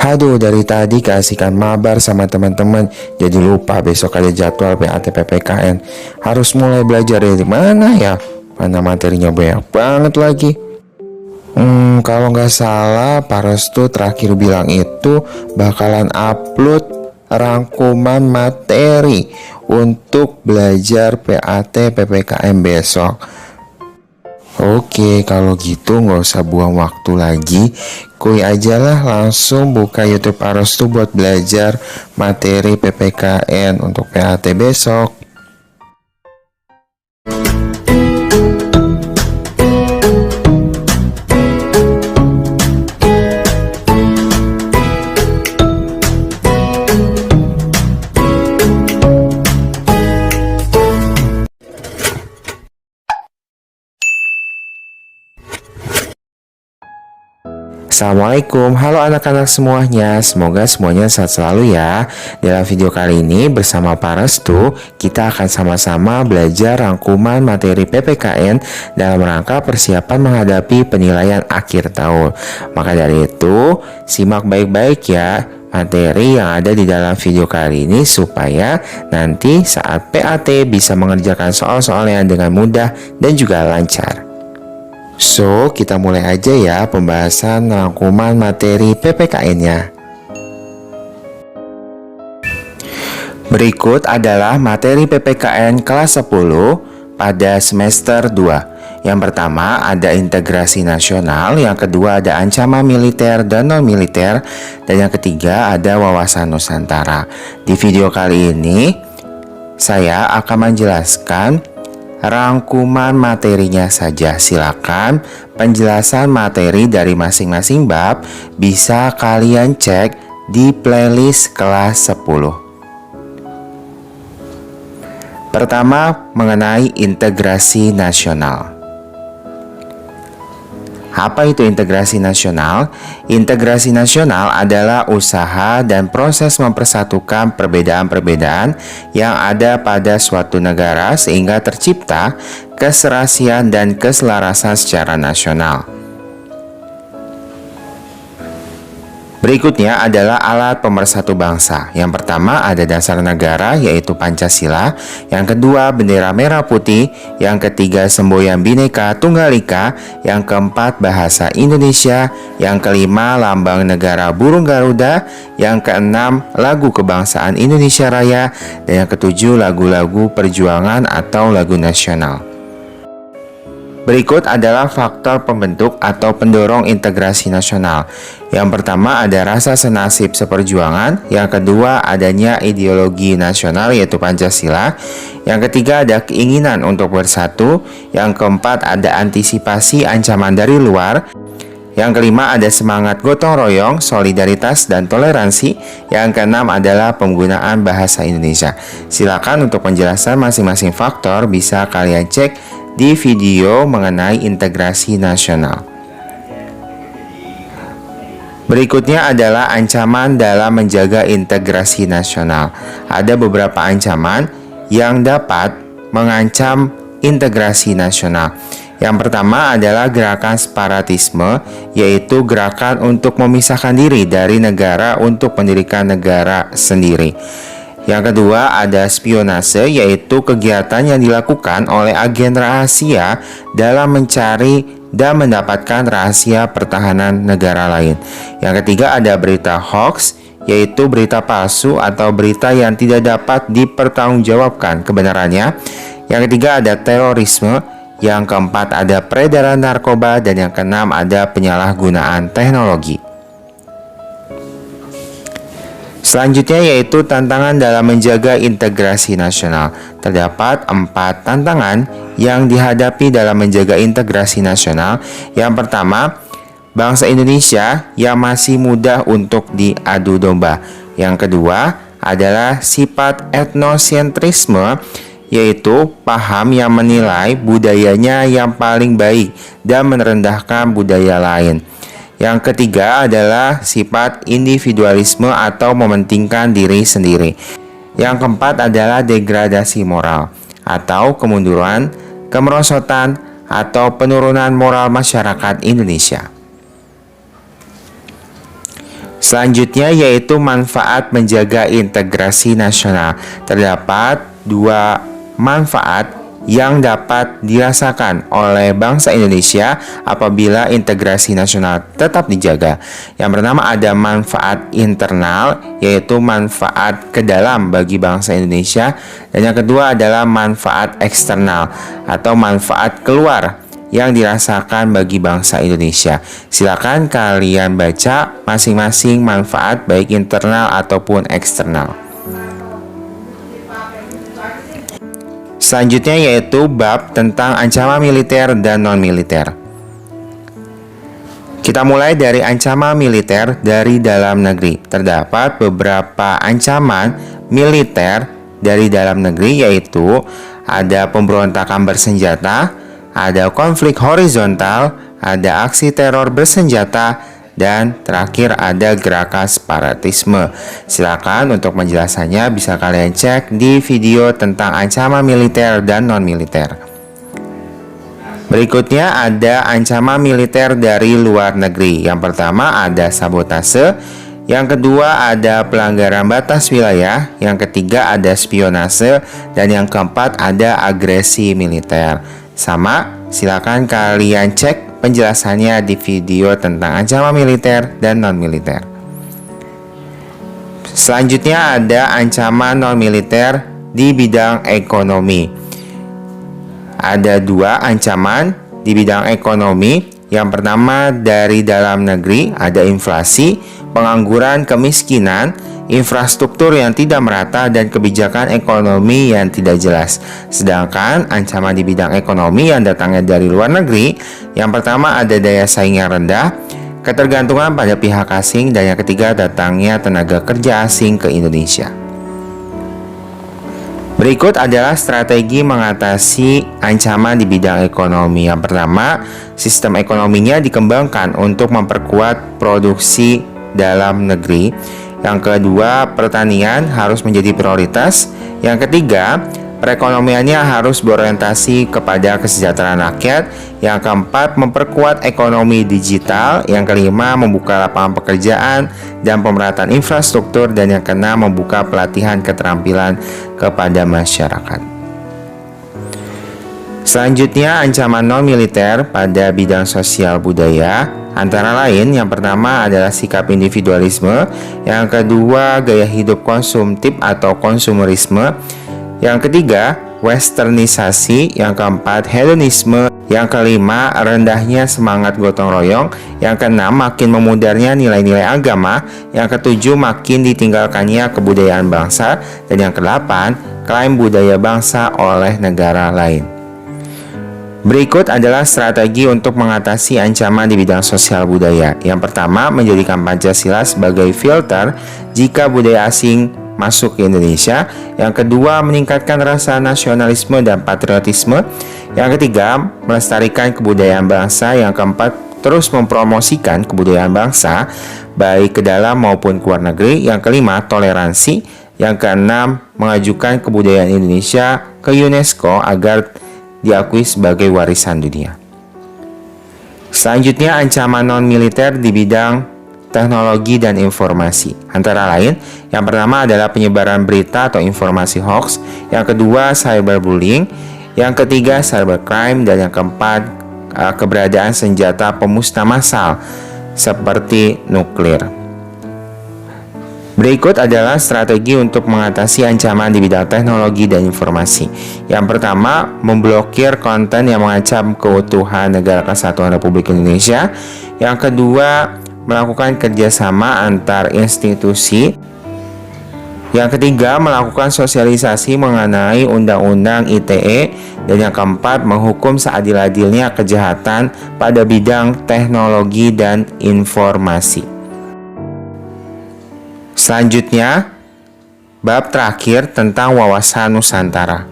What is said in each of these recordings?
Aduh, dari tadi keasikan mabar sama teman-teman, jadi lupa besok ada jadwal PAT PPKN. Harus mulai belajar dari mana ya? Mana materinya banyak banget lagi. Kalau nggak salah, Pak Restu terakhir bilang itu bakalan upload rangkuman materi untuk belajar PAT PPKM besok. Oke, kalau gitu nggak usah buang waktu lagi. Kuy aja lah, langsung buka YouTube Arostu buat belajar materi PPKN untuk PAT besok. Assalamualaikum, halo anak-anak semuanya. Semoga semuanya sehat selalu ya. Dalam video kali ini bersama Pak Restu, kita akan sama-sama belajar rangkuman materi PPKN dalam rangka persiapan menghadapi penilaian akhir tahun. Maka dari itu, simak baik-baik ya materi yang ada di dalam video kali ini supaya nanti saat PAT bisa mengerjakan soal-soalnya dengan mudah dan juga lancar. So, kita mulai aja ya pembahasan rangkuman materi PPKN-nya. Berikut adalah materi PPKN kelas 10 pada semester 2. Yang pertama ada integrasi nasional, yang kedua ada ancaman militer dan non-militer, dan yang ketiga ada wawasan Nusantara. Di video kali ini, saya akan menjelaskan rangkuman materinya saja. Silakan penjelasan materi dari masing-masing bab bisa kalian cek di playlist kelas 10. Pertama, mengenai integrasi nasional. Apa itu integrasi nasional? Integrasi nasional adalah usaha dan proses mempersatukan perbedaan-perbedaan yang ada pada suatu negara sehingga tercipta keserasian dan keselarasan secara nasional. Berikutnya adalah alat pemersatu bangsa. Yang pertama ada dasar negara yaitu Pancasila, yang kedua bendera merah putih, yang ketiga semboyan Bhinneka Tunggal Ika, yang keempat bahasa Indonesia, yang kelima lambang negara burung Garuda, yang keenam lagu kebangsaan Indonesia Raya, dan yang ketujuh lagu-lagu perjuangan atau lagu nasional. Berikut adalah faktor pembentuk atau pendorong integrasi nasional. Yang pertama ada rasa senasib seperjuangan, yang kedua adanya ideologi nasional yaitu Pancasila, yang ketiga ada keinginan untuk bersatu, yang keempat ada antisipasi ancaman dari luar, yang kelima ada semangat gotong royong, solidaritas dan toleransi, yang keenam adalah penggunaan bahasa Indonesia. Silakan untuk penjelasan masing-masing faktor bisa kalian cek di video mengenai integrasi nasional. Berikutnya adalah ancaman dalam menjaga integrasi nasional. Ada beberapa ancaman yang dapat mengancam integrasi nasional. Yang pertama adalah gerakan separatisme, yaitu gerakan untuk memisahkan diri dari negara untuk mendirikan negara sendiri. Yang kedua ada spionase, yaitu kegiatan yang dilakukan oleh agen rahasia dalam mencari dan mendapatkan rahasia pertahanan negara lain. Yang ketiga ada berita hoax, yaitu berita palsu atau berita yang tidak dapat dipertanggungjawabkan kebenarannya. Yang ketiga ada terorisme, yang keempat ada peredaran narkoba, dan yang keenam ada penyalahgunaan teknologi. Selanjutnya yaitu tantangan dalam menjaga integrasi nasional. Terdapat 4 tantangan yang dihadapi dalam menjaga integrasi nasional. Yang pertama, bangsa Indonesia yang masih mudah untuk diadu domba. Yang kedua adalah sifat etnosentrisme, yaitu paham yang menilai budayanya yang paling baik dan merendahkan budaya lain. Yang ketiga adalah sifat individualisme atau mementingkan diri sendiri. Yang keempat adalah degradasi moral atau kemunduran, kemerosotan, atau penurunan moral masyarakat Indonesia. Selanjutnya yaitu manfaat menjaga integrasi nasional. Terdapat dua manfaat yang dapat dirasakan oleh bangsa Indonesia apabila integrasi nasional tetap dijaga. Yang pertama ada manfaat internal, yaitu manfaat ke dalam bagi bangsa Indonesia, dan yang kedua adalah manfaat eksternal atau manfaat keluar yang dirasakan bagi bangsa Indonesia. Silakan kalian baca masing-masing manfaat baik internal ataupun eksternal. Selanjutnya yaitu bab tentang ancaman militer dan non-militer. Kita mulai dari ancaman militer dari dalam negeri. Terdapat beberapa ancaman militer dari dalam negeri, yaitu ada pemberontakan bersenjata, ada konflik horizontal, ada aksi teror bersenjata, dan terakhir ada gerakan separatisme. Silakan untuk penjelasannya bisa kalian cek di video tentang ancaman militer dan non-militer. Berikutnya ada ancaman militer dari luar negeri. Yang pertama ada sabotase, yang kedua ada pelanggaran batas wilayah, yang ketiga ada spionase, dan yang keempat ada agresi militer. Sama, silakan kalian cek penjelasannya di video tentang ancaman militer dan non-militer. Selanjutnya ada ancaman non-militer di bidang ekonomi. Ada dua ancaman di bidang ekonomi. Yang pertama dari dalam negeri ada inflasi, pengangguran, kemiskinan, infrastruktur yang tidak merata, dan kebijakan ekonomi yang tidak jelas. Sedangkan ancaman di bidang ekonomi yang datangnya dari luar negeri, yang pertama ada daya saing yang rendah, ketergantungan pada pihak asing, dan yang ketiga datangnya tenaga kerja asing ke Indonesia. Berikut adalah strategi mengatasi ancaman di bidang ekonomi. Yang pertama, sistem ekonominya dikembangkan untuk memperkuat produksi dalam negeri. Yang kedua, pertanian harus menjadi prioritas. Yang ketiga, perekonomiannya harus berorientasi kepada kesejahteraan rakyat. Yang keempat, memperkuat ekonomi digital. Yang kelima, membuka lapangan pekerjaan dan pemerataan infrastruktur. Dan yang keenam, membuka pelatihan keterampilan kepada masyarakat. Selanjutnya, ancaman non-militer pada bidang sosial budaya. Antara lain, yang pertama adalah sikap individualisme, yang kedua gaya hidup konsumtif atau konsumerisme, yang ketiga westernisasi, yang keempat hedonisme, yang kelima rendahnya semangat gotong royong, yang keenam makin memudarnya nilai-nilai agama, yang ketujuh makin ditinggalkannya kebudayaan bangsa, dan yang kedelapan klaim budaya bangsa oleh negara lain. Berikut adalah strategi untuk mengatasi ancaman di bidang sosial budaya. Yang pertama, menjadikan Pancasila sebagai filter jika budaya asing masuk ke Indonesia. Yang kedua, meningkatkan rasa nasionalisme dan patriotisme. Yang ketiga, melestarikan kebudayaan bangsa. Yang keempat, terus mempromosikan kebudayaan bangsa baik ke dalam maupun ke luar negeri. Yang kelima, toleransi. Yang keenam, mengajukan kebudayaan Indonesia ke UNESCO agar diakui sebagai warisan dunia. Selanjutnya, ancaman non-militer di bidang teknologi dan informasi. Antara lain, yang pertama adalah penyebaran berita atau informasi hoax, yang kedua cyberbullying, yang ketiga cybercrime, dan yang keempat keberadaan senjata pemusnah massal seperti nuklir. Berikut adalah strategi untuk mengatasi ancaman di bidang teknologi dan informasi. Yang pertama, memblokir konten yang mengancam keutuhan Negara Kesatuan Republik Indonesia. Yang kedua, melakukan kerjasama antar institusi. Yang ketiga, melakukan sosialisasi mengenai Undang-Undang ITE. Dan yang keempat, menghukum seadil-adilnya kejahatan pada bidang teknologi dan informasi. Selanjutnya, bab terakhir tentang wawasan Nusantara.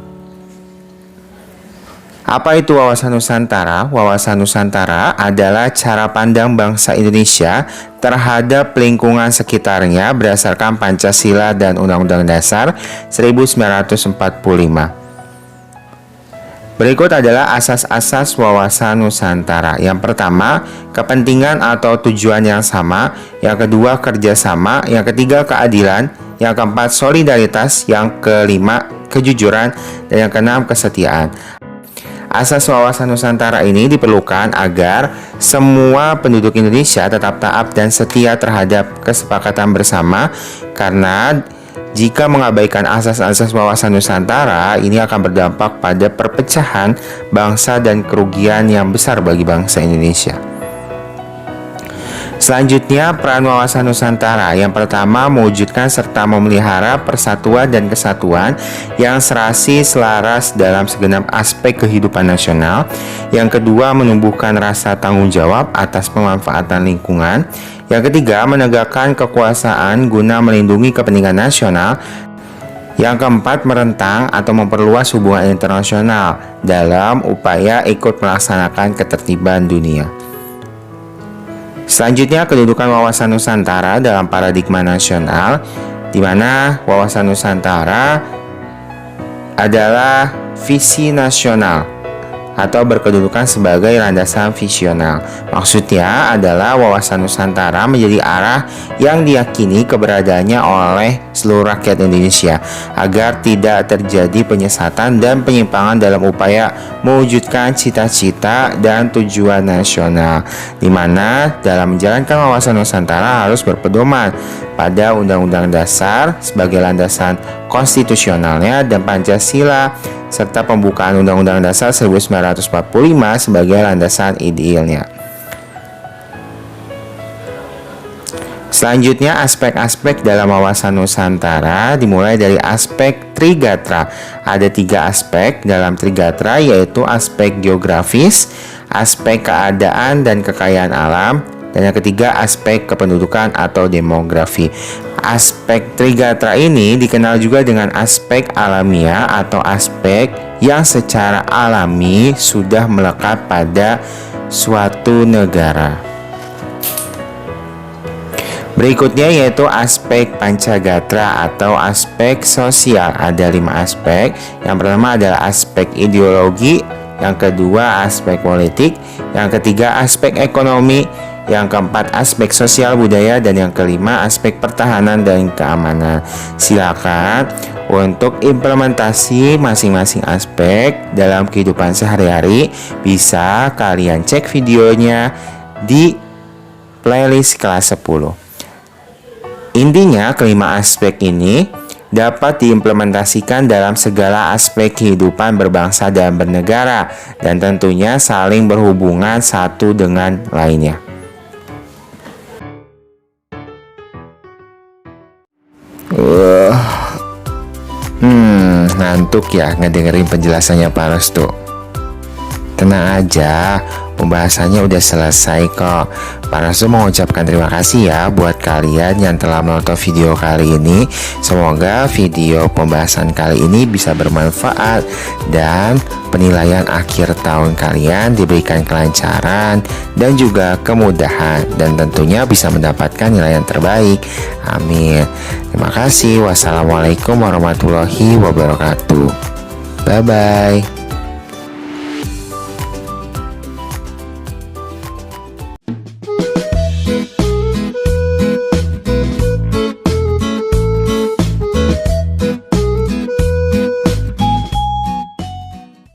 Apa itu wawasan Nusantara? Wawasan Nusantara adalah cara pandang bangsa Indonesia terhadap lingkungan sekitarnya berdasarkan Pancasila dan Undang-Undang Dasar 1945. Berikut adalah asas-asas wawasan Nusantara. Yang pertama, kepentingan atau tujuan yang sama. Yang kedua, kerjasama. Yang ketiga, keadilan. Yang keempat, solidaritas. Yang kelima, kejujuran. Dan yang keenam, kesetiaan. Asas wawasan Nusantara ini diperlukan agar semua penduduk Indonesia tetap taat dan setia terhadap kesepakatan bersama, karena jika mengabaikan asas-asas wawasan Nusantara, ini akan berdampak pada perpecahan bangsa dan kerugian yang besar bagi bangsa Indonesia. Selanjutnya, peran wawasan Nusantara. Yang pertama, mewujudkan serta memelihara persatuan dan kesatuan yang serasi selaras dalam segenap aspek kehidupan nasional. Yang kedua, menumbuhkan rasa tanggung jawab atas pemanfaatan lingkungan. Yang ketiga, menegakkan kekuasaan guna melindungi kepentingan nasional. Yang keempat, merentang atau memperluas hubungan internasional dalam upaya ikut melaksanakan ketertiban dunia. Selanjutnya, kedudukan wawasan Nusantara dalam paradigma nasional, di mana wawasan Nusantara adalah visi nasional atau berkedudukan sebagai landasan visional. Maksudnya adalah wawasan Nusantara menjadi arah yang diyakini keberadaannya oleh seluruh rakyat Indonesia agar tidak terjadi penyesatan dan penyimpangan dalam upaya mewujudkan cita-cita dan tujuan nasional, di mana dalam menjalankan wawasan Nusantara harus berpedoman pada Undang-Undang Dasar sebagai landasan konstitusionalnya dan Pancasila serta pembukaan Undang-Undang Dasar 1945 sebagai landasan idealnya. Selanjutnya, aspek-aspek dalam wawasan Nusantara dimulai dari aspek Trigatra. Ada 3 aspek dalam Trigatra, yaitu aspek geografis, aspek keadaan dan kekayaan alam, dan yang ketiga aspek kependudukan atau demografi. Aspek Trigatra ini dikenal juga dengan aspek alamiah atau aspek yang secara alami sudah melekat pada suatu negara. Berikutnya yaitu aspek Pancagatra atau aspek sosial. Ada 5 aspek. Yang pertama adalah aspek ideologi, yang kedua aspek politik, yang ketiga aspek ekonomi, yang keempat aspek sosial budaya, dan yang kelima aspek pertahanan dan keamanan. Silakan untuk implementasi masing-masing aspek dalam kehidupan sehari-hari bisa kalian cek videonya di playlist kelas 10. Intinya, kelima aspek ini dapat diimplementasikan dalam segala aspek kehidupan berbangsa dan bernegara, dan tentunya saling berhubungan satu dengan lainnya. Ngantuk ya ngedengerin penjelasannya Pak Restu. Tenang aja, pembahasannya udah selesai kok. Pak Restu mengucapkan terima kasih ya buat kalian yang telah menonton video kali ini. Semoga video pembahasan kali ini bisa bermanfaat dan penilaian akhir tahun kalian diberikan kelancaran dan juga kemudahan, dan tentunya bisa mendapatkan nilai yang terbaik. Amin. Terima kasih. Wassalamualaikum warahmatullahi wabarakatuh. Bye-bye.